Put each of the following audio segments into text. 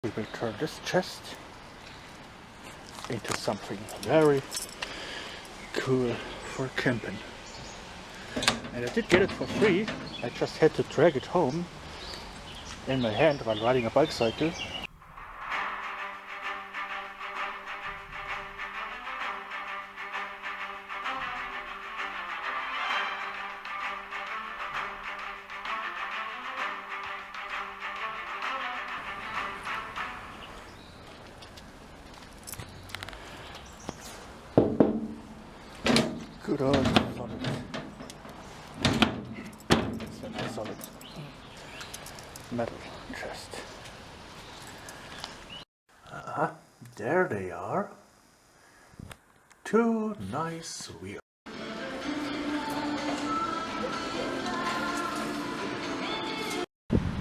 We will turn this chest into something very cool for camping. And I did get it for free. I just had to drag it home in my hand while riding a bicycle. Good old solid. It's a nice solid metal chest. There they are. Two nice wheels.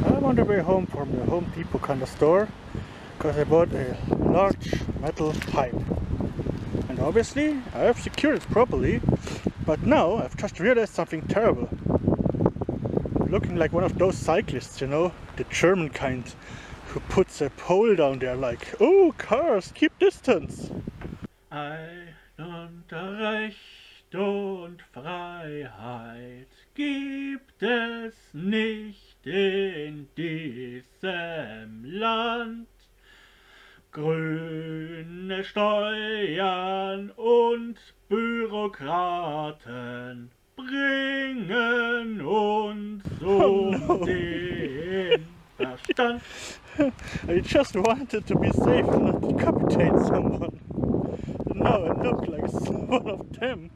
I'm on the way home from the Home Depot kind of store because I bought a large metal pipe. And obviously I have secured it properly, but now I've just realized something terrible. I'm looking like one of those cyclists, you know, the German kind, who puts a pole down there like, oh, cars, keep distance. Ein und Recht und Freiheit gibt es nicht in diesem Land. Grüne Steuern und Bürokraten bringen uns den Verstand. I just wanted to be safe and not decapitate someone. And now I look like one of them.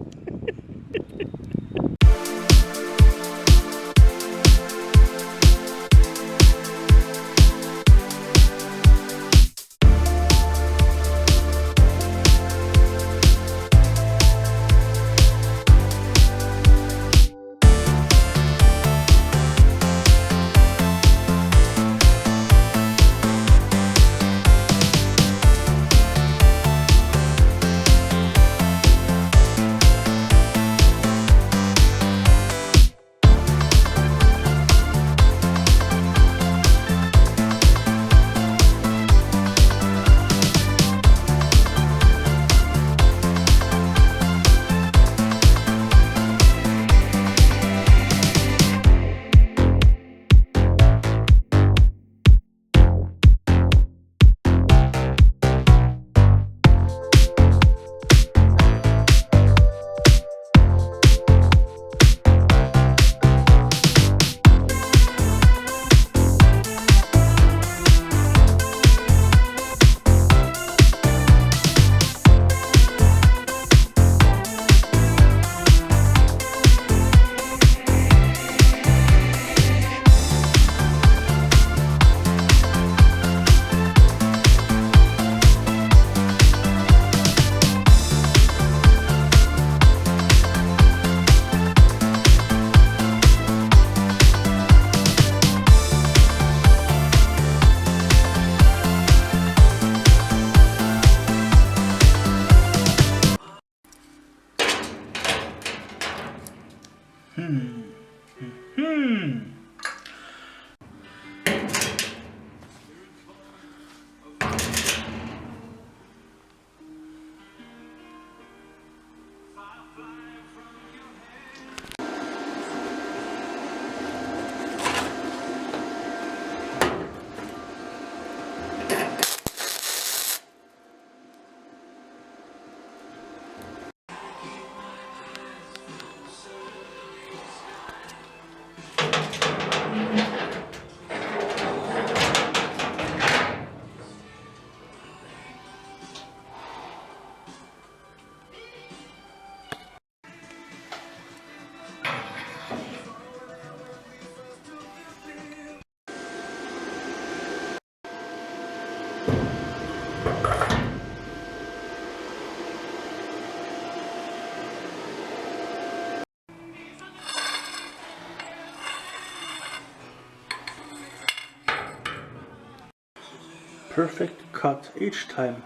Perfect cut each time,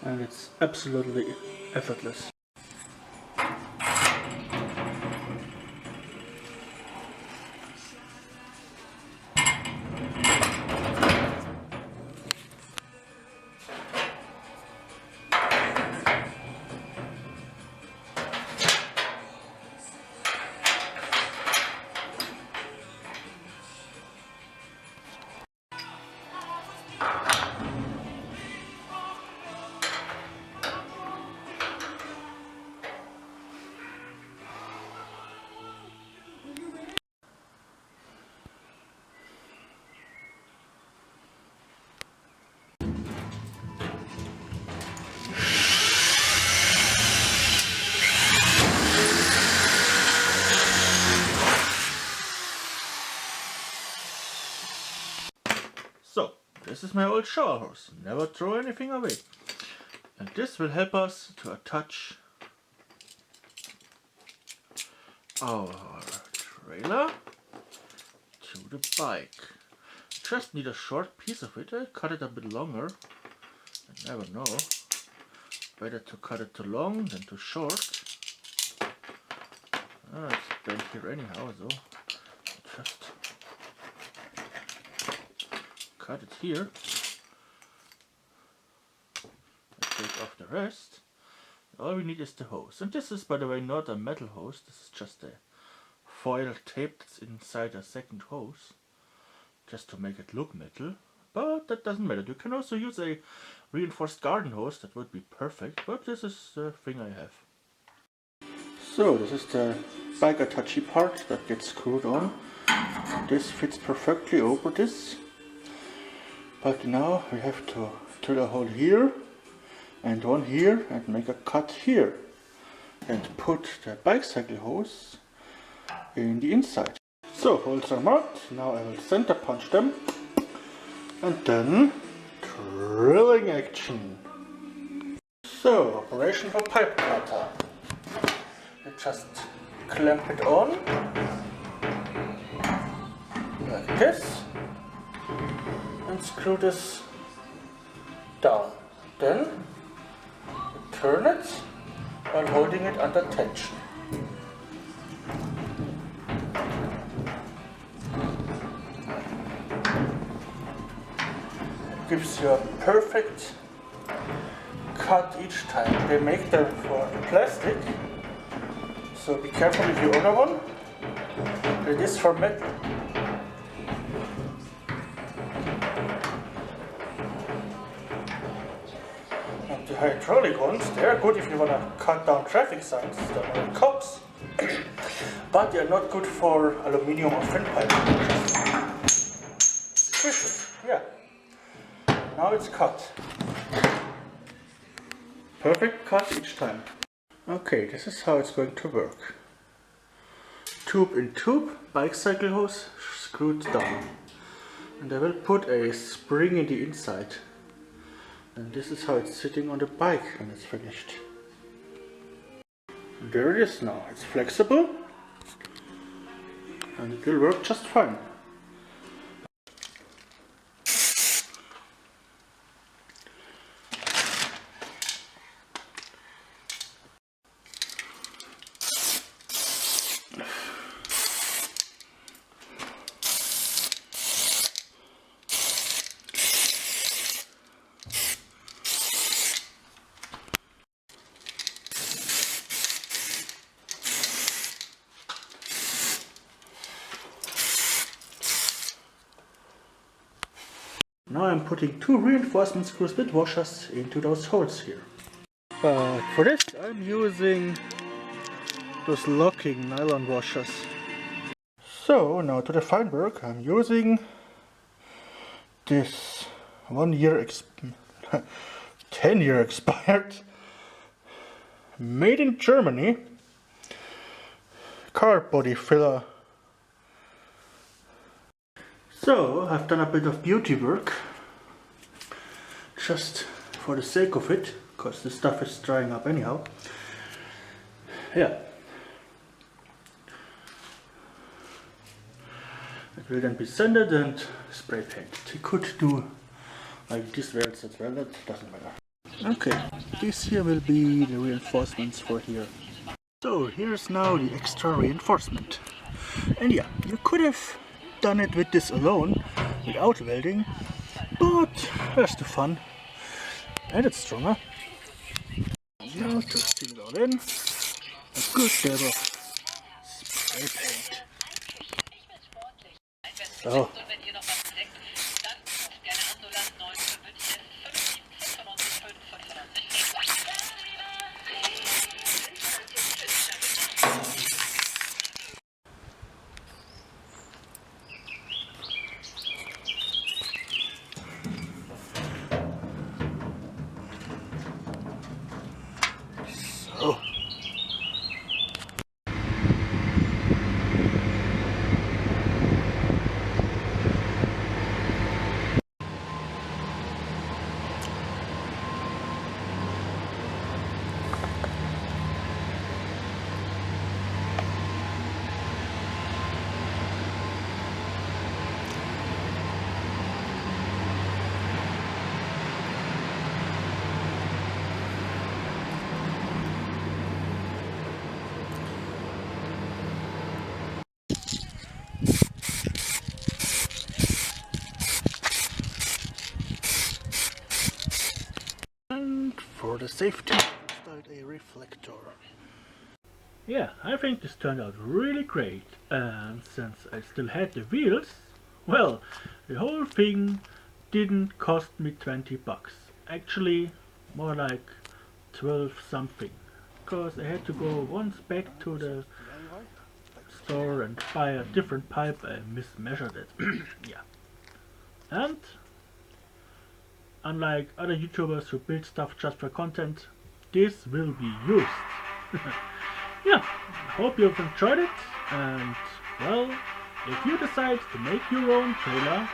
and it's absolutely effortless. So, this is my old shower hose. Never throw anything away. And this will help us to attach our trailer to the bike. Just need a short piece of it. I cut it a bit longer. I never know. Better to cut it too long than too short. It's bent here anyhow, so just cut it here. Take off the rest. All we need is the hose. And this is, by the way, not a metal hose. This is just a foil tape that's inside a second hose, just to make it look metal. But that doesn't matter. You can also use a reinforced garden hose. That would be perfect. But this is the thing I have. So this is the bike attache part that gets screwed on. This fits perfectly over this. But now we have to drill a hole here and one here and make a cut here and put the bicycle hose in the inside. So holes are marked. Now I will center punch them and then drilling action. So operation for pipe cutter. You just clamp it on like this and screw this down. Then you turn it while holding it under tension. It gives you a perfect cut each time. They make them for plastic, so be careful if you order one. It is for metal. And the hydraulic ones, they are good if you want to cut down traffic signs, the cops. But they are not good for aluminium or thin pipe. Squish it, yeah. Now it's cut. Perfect cut each time. Okay, this is how it's going to work. Tube in tube, bicycle hose screwed down. And I will put a spring in the inside. And this is how it's sitting on the bike when it's finished. There it is now. It's flexible and it will work just fine. Now I'm putting two reinforcement screws with washers into those holes here. But for this I'm using those locking nylon washers. So now to the fine work. I'm using this 10 year expired, made in Germany, car body filler. So I've done a bit of beauty work, just for the sake of it, because the stuff is drying up anyhow. Yeah. It will then be sanded and spray painted. You could do like this rails as well, that doesn't matter. Okay, this here will be the reinforcements for here. So here's now the extra reinforcement. And yeah, you could have done it with this alone, without welding, but that's the fun, and it's stronger. Now to seal it all in, a good dab of spray paint. So, the safety, I installed a reflector. Yeah, I think this turned out really great, and since I still had the wheels, well, the whole thing didn't cost me 20 bucks. Actually, more like 12 something. Because I had to go once back to the store and buy a different pipe. I mismeasured it. Yeah. And unlike other YouTubers who build stuff just for content, this will be used. Yeah, hope you've enjoyed it, and well, if you decide to make your own trailer,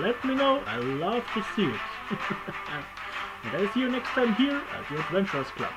let me know, I love to see it. And I see you next time here at the Adventurers Club.